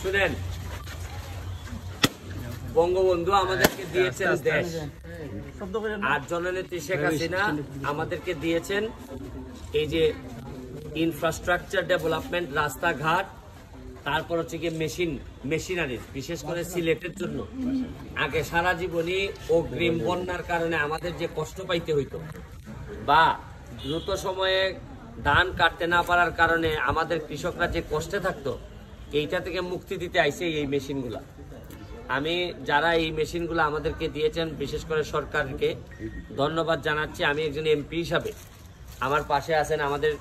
শুনেন, বঙ্গবন্ধু আমাদেরকে দিয়েছেন দেশ, আর জননেত্রী শেখ হাসিনা আমাদেরকে দিয়েছেন এই যে ইনফ্রাস্ট্রাকচার ডেভেলপমেন্ট, রাস্তাঘাট, তারপর হচ্ছে কি মেশিনারি, বিশেষ করে সিলেটের জন্য। আগে সারা জীবনই অগ্রিম বন্যার কারণে আমাদের যে কষ্ট পাইতে হইতো, বা দ্রুত সময়ে ধান কাটতে না পারার কারণে আমাদের কৃষকরা যে কষ্টে থাকতো, এইটা থেকে মুক্তি দিতে আইছে এই মেশিনগুলা। আমি যারা এই মেশিনগুলো আমাদেরকে দিয়েছেন, বিশেষ করে সরকারকে ধন্যবাদ জানাচ্ছি। আমি একজন এমপি হিসাবে, আমার পাশে আছেন আমাদের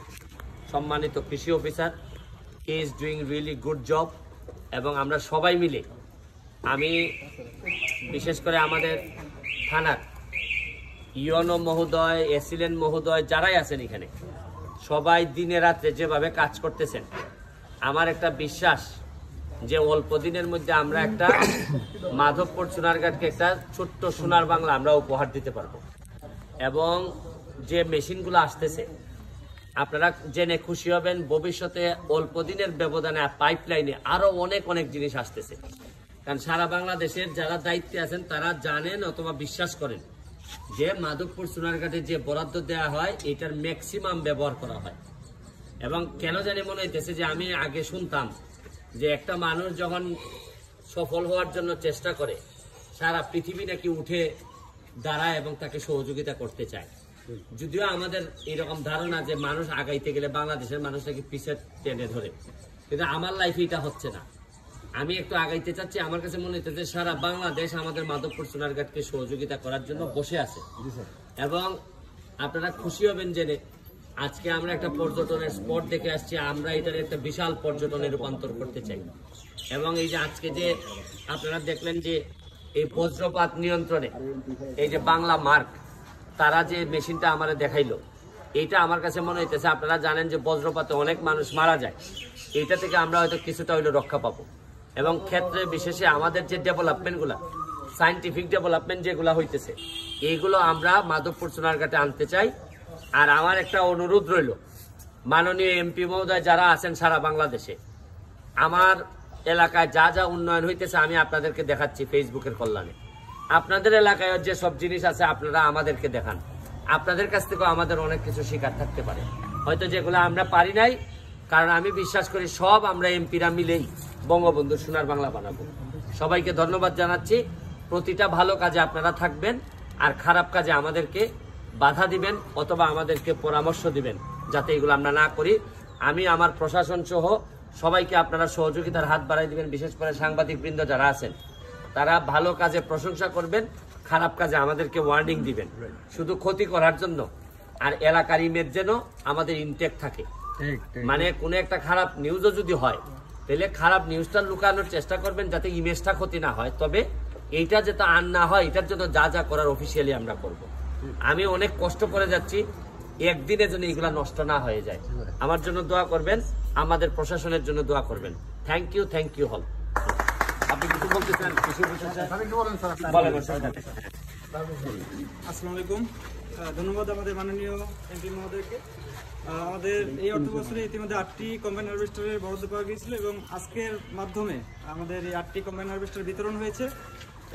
সম্মানিত কৃষি officer, he is doing really good job, এবং আমরা সবাই মিলে, আমি বিশেষ করে আমাদের থানার ইউনো মহোদয়, এসিলেন মহোদয়, যারাই আছেন এখানে, সবাই দিনে রাত্রে যেভাবে কাজ করতেছেন, আমার একটা বিশ্বাস যে অল্প দিনের মধ্যে আমরা একটা মাধবপুর সোনারঘাটকে একটা ছোট্ট সোনার বাংলা আমরা উপহার দিতে পারবো। এবং যে মেশিনগুলো আসতেছে, আপনারা জেনে খুশি হবেন, ভবিষ্যতে অল্প দিনের ব্যবধানে পাইপলাইনে আরো অনেক অনেক জিনিস আসতেছে। কারণ সারা বাংলাদেশের যারা দায়িত্বে আছেন তারা জানেন অথবা বিশ্বাস করেন যে মাধবপুর সোনারঘাটে যে বরাদ্দ দেওয়া হয় এটার ম্যাক্সিমাম ব্যবহার করা হয়। এবং কেন জানি মনে হইতেছে যে আমি আগে শুনতাম যে একটা মানুষ যখন সফল হওয়ার জন্য চেষ্টা করে, সারা পৃথিবী নাকি উঠে দাঁড়ায় এবং তাকে সহযোগিতা করতে চায়। যদিও আমাদের এরকম ধারণা যে মানুষ আগাইতে গেলে বাংলাদেশের মানুষ নাকি পিছিয়ে টেনে ধরে, কিন্তু আমার লাইফে এটা হচ্ছে না। আমি একটু আগাইতে চাচ্ছি। আমার কাছে মনে হচ্ছে সারা বাংলাদেশ আমাদের মাধবপুর সোনারঘাটকে সহযোগিতা করার জন্য বসে আছে। এবং আপনারা খুশি হবেন জেনে আজকে আমরা একটা পর্যটনের স্পট দেখে আসছি, আমরা এটার একটা বিশাল পর্যটনে রূপান্তর করতে চাই। এবং এই যে আজকে যে আপনারা দেখলেন যে এই বজ্রপাত নিয়ন্ত্রণে এই যে বাংলা মার্ক, তারা যে মেশিনটা আমাদের দেখাইলো, এইটা আমার কাছে মনে হইতেছে, আপনারা জানেন যে বজ্রপাতে অনেক মানুষ মারা যায়, এইটা থেকে আমরা হয়তো কিছুটা হইলে রক্ষা পাবো। এবং ক্ষেত্রে বিশেষে আমাদের যে ডেভেলপমেন্টগুলা, সায়েন্টিফিক ডেভেলপমেন্ট যেগুলো হইতেছে, এইগুলো আমরা মাধবপুর সোনারঘাটে আনতে চাই। আর আমার একটা অনুরোধ রইল, মাননীয় এমপি মহোদয় যারা আছেন সারা বাংলাদেশে, আমার এলাকায় যা যা উন্নয়ন হইতেছে আমি আপনাদেরকে দেখাচ্ছি ফেসবুকের কল্যাণে। আপনাদের এলাকায় যে সব জিনিস আছে আপনারা আমাদেরকে দেখান, আপনাদের কাছ থেকেও আমাদের অনেক কিছু শিকার থাকতে পারে, হয়তো যেগুলো আমরা পারি নাই। কারণ আমি বিশ্বাস করি সব আমরা এমপিরা মিলেই বঙ্গবন্ধু সোনার বাংলা বানাবো। সবাইকে ধন্যবাদ জানাচ্ছি। প্রতিটা ভালো কাজে আপনারা থাকবেন, আর খারাপ কাজে আমাদেরকে বাধা দিবেন অথবা আমাদেরকে পরামর্শ দিবেন যাতে এগুলো আমরা না করি। আমি আমার প্রশাসন সহ সবাইকে আপনারা সহযোগিতার হাত বাড়াই দিবেন। বিশেষ করে সাংবাদিক বৃন্দ যারা আছেন, তারা ভালো কাজে প্রশংসা করবেন, খারাপ কাজে আমাদেরকে ওয়ার্নিং দিবেন, শুধু ক্ষতি করার জন্য। আর এলাকার ইমেজ যেন আমাদের ইনটেক থাকে। মানে কোনো একটা খারাপ নিউজও যদি হয়, তাহলে খারাপ নিউজটা লুকানোর চেষ্টা করবেন যাতে ইমেজটা ক্ষতি না হয়। তবে এইটা যাতে আর না হয়, এটার জন্য যা যা করার অফিসিয়ালি আমরা করব। আমি অনেক কষ্ট করে যাচ্ছি, একদিনে যেন এগুলা নষ্ট না হয়ে যায়। আমার জন্য দোয়া করবেন, আমাদের প্রশাসনের জন্য দোয়া করবেন। থ্যাংক ইউ হল। আপনি কিছু বলতে চান? আসসালামু আলাইকুম। ধন্যবাদ আমাদের মাননীয় এমপি মহোদয়কে। আমাদের এই অর্থ বছরে ইতিমধ্যে 8টি কম্বাইন হারভেস্টারের বরাদ্দ পাওয়া গিয়েছিল এবং আজকের মাধ্যমে আমাদের এই 8টি কম্বাইন হারভেস্টার বিতরণ হয়েছে।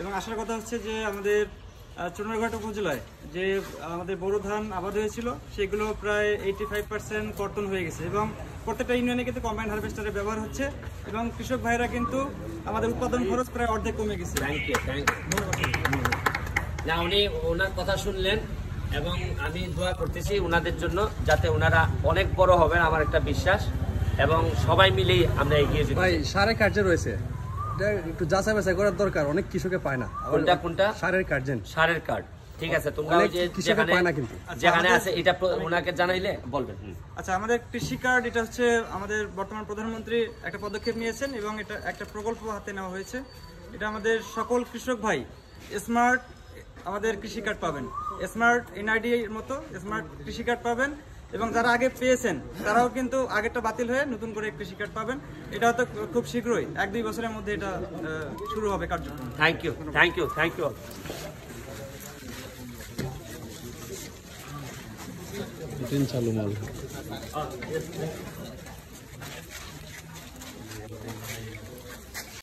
এবং আসার কথা হচ্ছে যে আমাদের চুনারঘাট উপজেলায় যে আমাদের বোরো ধান আবাদ হয়েছিল সেগুলো প্রায় 85% কর্তন হয়ে গেছে এবং প্রত্যেকটা ইউনিয়নে কিন্তু কম্বাইন হারভেস্টারের ব্যবহার হচ্ছে এবং কৃষক ভাইরা কিন্তু আমাদের উৎপাদন খরচ প্রায় অর্ধেক কমে গেছে। Thank you. না, উনি ওনার কথা শুনলেন এবং আমি দোয়া করতেছি ওনাদের জন্য, যাতে ওনারা অনেক বড় হবেন, আমার একটা বিশ্বাস। এবং সবাই মিলেই আমরা এগিয়ে যাই। ভাই সারে কার্যে রয়েছে, একটু যাচাই বাছাই করার দরকার, অনেক কৃষকের পায় না। কোনটা? সারের কার্ড। ঠিক আছে, তোমরা যেখানে আছে এটা ওনাকে জানাইলে বলবেন। আচ্ছা, আমাদের কৃষি কার্ড, এটা হচ্ছে আমাদের বর্তমান প্রধানমন্ত্রী একটা পদক্ষেপ নিয়েছেন এবং এটা একটা প্রকল্প হাতে নেওয়া হয়েছে। এটা আমাদের সকল কৃষক ভাই স্মার্ট আমাদের কৃষি কার্ড পাবেন, স্মার্ট এনআইডি এর মতো স্মার্ট কৃষি কার্ড পাবেন। এবং যারা আগে পেয়েছেন তারাও কিন্তু আগেরটা বাতিল হয়ে নতুন করে কৃষি কার্ড পাবেন। এটা হয়তো খুব শীঘ্রই 1-2 বছরের মধ্যে এটা শুরু হবে কার্যক্রম। Thank you. ট্রেন চালু মাল